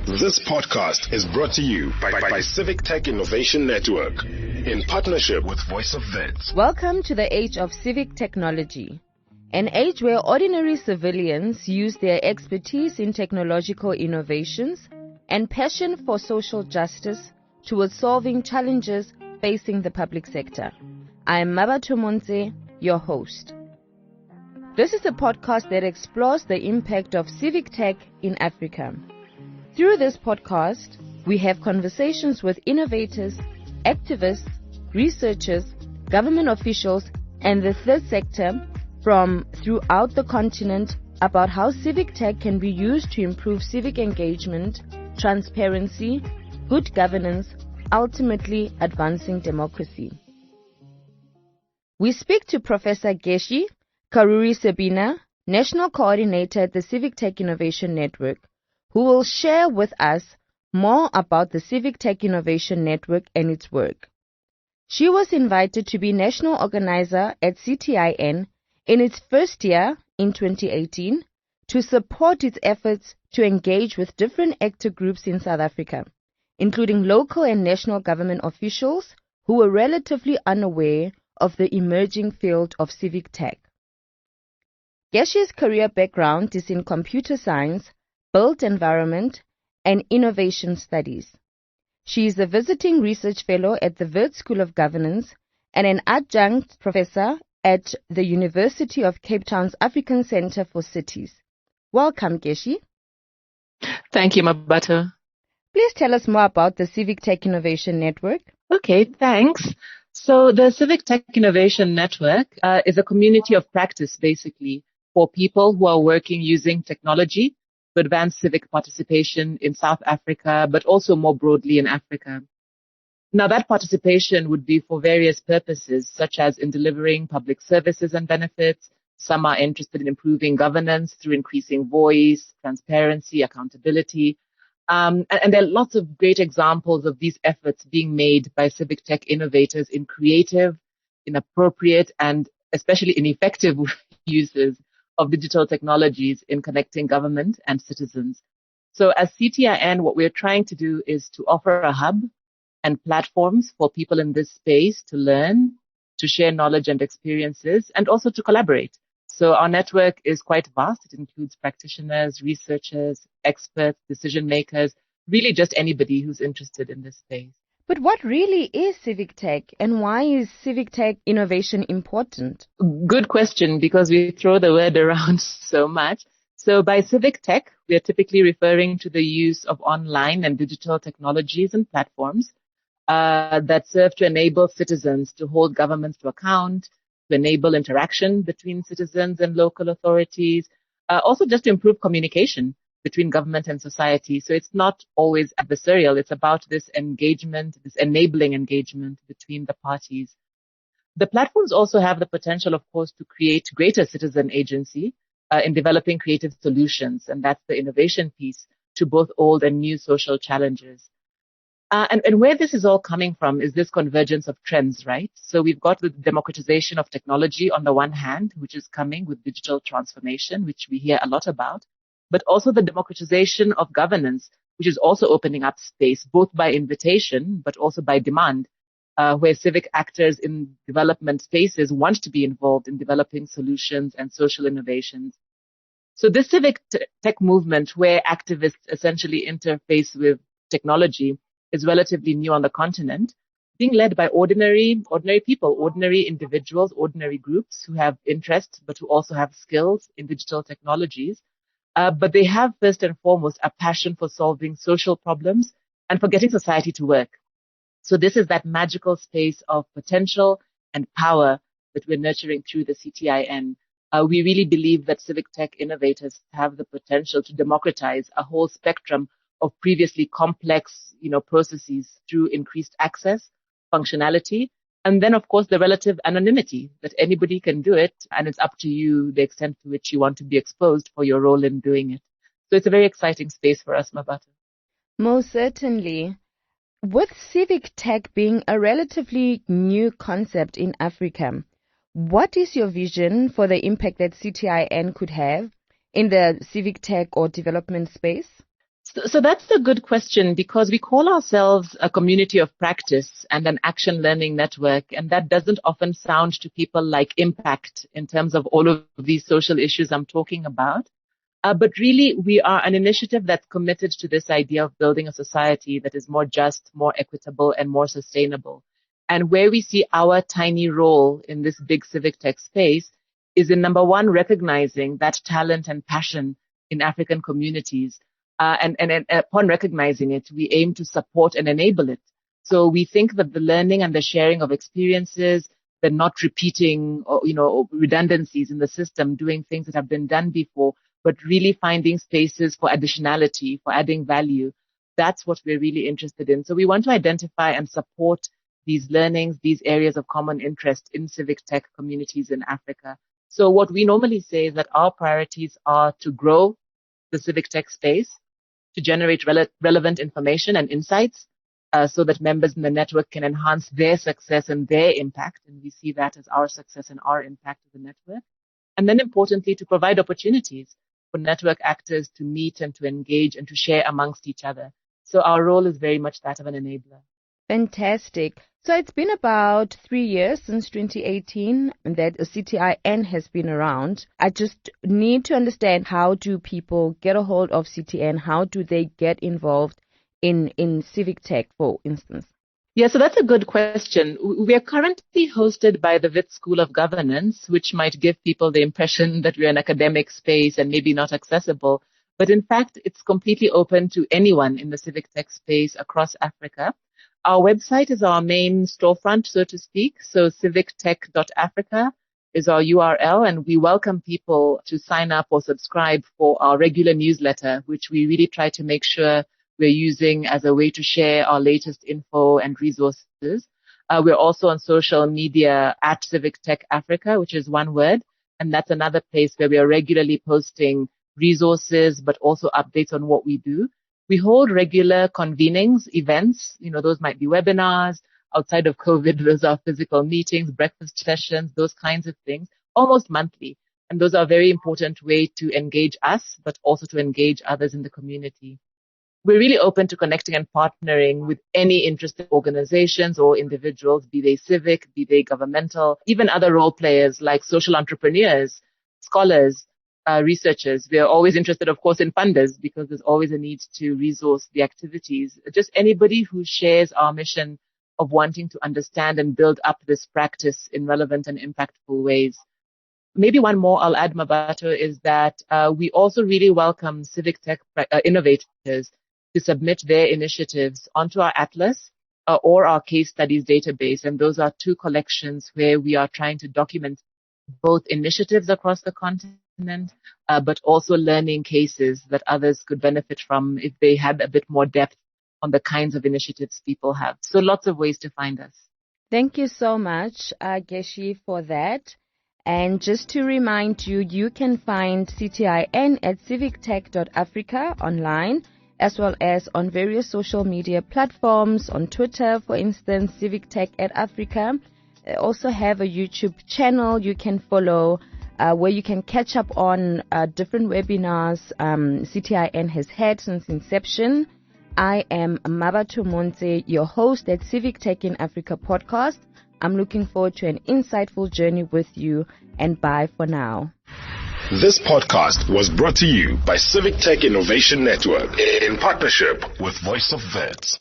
This podcast is brought to you by Civic Tech Innovation Network in partnership with Voice of Vets. Welcome to the age of civic technology, an age where ordinary civilians use their expertise in technological innovations and passion for social justice towards solving challenges facing the public sector. I am Mabato Monze, your host. This is a podcast that explores the impact of civic tech in Africa. Through this podcast, we have conversations with innovators, activists, researchers, government officials, and the third sector from throughout the continent about how civic tech can be used to improve civic engagement, transparency, good governance, ultimately advancing democracy. We speak to Professor Geci Karuri-Sebina, National Coordinator at the Civic Tech Innovation Network, who will share with us more about the Civic Tech Innovation Network and its work. She was invited to be National Organiser at CTIN in its first year in 2018 to support its efforts to engage with different actor groups in South Africa, including local and national government officials who were relatively unaware of the emerging field of civic tech. Geci's career background is in computer science, built environment, and innovation studies. She is a visiting research fellow at the Wits School of Governance and an adjunct professor at the University of Cape Town's African Centre for Cities. Welcome, Geci. Thank you, Mabato. Please tell us more about the Civic Tech Innovation Network. Okay, thanks. So the Civic Tech Innovation Network is a community of practice, basically, for people who are working using technology to advance civic participation in South Africa, but also more broadly in Africa. Now, that participation would be for various purposes, such as in delivering public services and benefits. Some are interested in improving governance through increasing voice, transparency, accountability. And there are lots of great examples of these efforts being made by civic tech innovators in creative, inappropriate, and especially ineffective uses of digital technologies in connecting government and citizens. So as CTIN, what we're trying to do is to offer a hub and platforms for people in this space to learn, to share knowledge and experiences, and also to collaborate. So our network is quite vast. It includes practitioners, researchers, experts, decision makers, really just anybody who's interested in this space. But what really is civic tech, and why is civic tech innovation important? Good question, because we throw the word around so much. So by civic tech, we are typically referring to the use of online and digital technologies and platforms that serve to enable citizens to hold governments to account, to enable interaction between citizens and local authorities, also just to improve communication between government and society. So it's not always adversarial. It's about this engagement, this enabling engagement between the parties. The platforms also have the potential, of course, to create greater citizen agency in developing creative solutions. And that's the innovation piece to both old and new social challenges. And where this is all coming from is this convergence of trends, right? So we've got the democratization of technology on the one hand, which is coming with digital transformation, which we hear a lot about, but also the democratization of governance, which is also opening up space, both by invitation, but also by demand, where civic actors in development spaces want to be involved in developing solutions and social innovations. So this civic tech movement, where activists essentially interface with technology, is relatively new on the continent, being led by ordinary people, ordinary individuals, ordinary groups who have interest, but who also have skills in digital technologies. But they have first and foremost a passion for solving social problems and for getting society to work. So this is that magical space of potential and power that we're nurturing through the CTIN. We really believe that civic tech innovators have the potential to democratize a whole spectrum of previously complex, processes through increased access, functionality, and then, of course, the relative anonymity that anybody can do it, and it's up to you the extent to which you want to be exposed for your role in doing it. So it's a very exciting space for us, Mabato. Most certainly. With civic tech being a relatively new concept in Africa, what is your vision for the impact that CTIN could have in the civic tech or development space? So that's a good question, because we call ourselves a community of practice and an action learning network. And that doesn't often sound to people like impact in terms of all of these social issues I'm talking about. But really, we are an initiative that's committed to this idea of building a society that is more just, more equitable, and more sustainable. And where we see our tiny role in this big civic tech space is in, number one, recognizing that talent and passion in African communities. And upon recognizing it, we aim to support and enable it. So we think that the learning and the sharing of experiences, the not repeating, redundancies in the system, doing things that have been done before, but really finding spaces for additionality, for adding value. That's what we're really interested in. So we want to identify and support these learnings, these areas of common interest in civic tech communities in Africa. So what we normally say is that our priorities are to grow the civic tech space, to generate relevant information and insights, so that members in the network can enhance their success and their impact. And we see that as our success and our impact as a network. And then importantly, to provide opportunities for network actors to meet and to engage and to share amongst each other. So our role is very much that of an enabler. Fantastic. So it's been about 3 years since 2018 that CTIN has been around. I just need to understand, how do people get a hold of CTIN? How do they get involved in civic tech, for instance? Yeah, so that's a good question. We are currently hosted by the Wits School of Governance, which might give people the impression that we're an academic space and maybe not accessible. But in fact, it's completely open to anyone in the civic tech space across Africa. Our website is our main storefront, so to speak. So civictech.africa is our URL, and we welcome people to sign up or subscribe for our regular newsletter, which we really try to make sure we're using as a way to share our latest info and resources. We're also on social media at Civic Tech Africa, which is one word. And that's another place where we are regularly posting resources, but also updates on what we do. We hold regular convenings, events. Those might be webinars. Outside of COVID, those are physical meetings, breakfast sessions, those kinds of things, almost monthly. And those are a very important way to engage us, but also to engage others in the community. We're really open to connecting and partnering with any interested organizations or individuals, be they civic, be they governmental, even other role players like social entrepreneurs, scholars, researchers. We are always interested, of course, in funders, because there's always a need to resource the activities. Just anybody who shares our mission of wanting to understand and build up this practice in relevant and impactful ways. Maybe one more I'll add, Mabato, is that we also really welcome civic tech innovators to submit their initiatives onto our atlas or our case studies database. And those are two collections where we are trying to document both initiatives across the continent, but also learning cases that others could benefit from if they had a bit more depth on the kinds of initiatives people have. So lots of ways to find us. Thank you so much, Geci, for that. And just to remind you, you can find CTIN at civictech.africa online, as well as on various social media platforms, on Twitter, for instance, Civic Tech Africa. Also have a YouTube channel you can follow, where you can catch up on different webinars CTIN has had since inception. I am Mabato Monte, your host at Civic Tech in Africa podcast. I'm looking forward to an insightful journey with you, and bye for now. This podcast was brought to you by Civic Tech Innovation Network in partnership with Voice of Vets.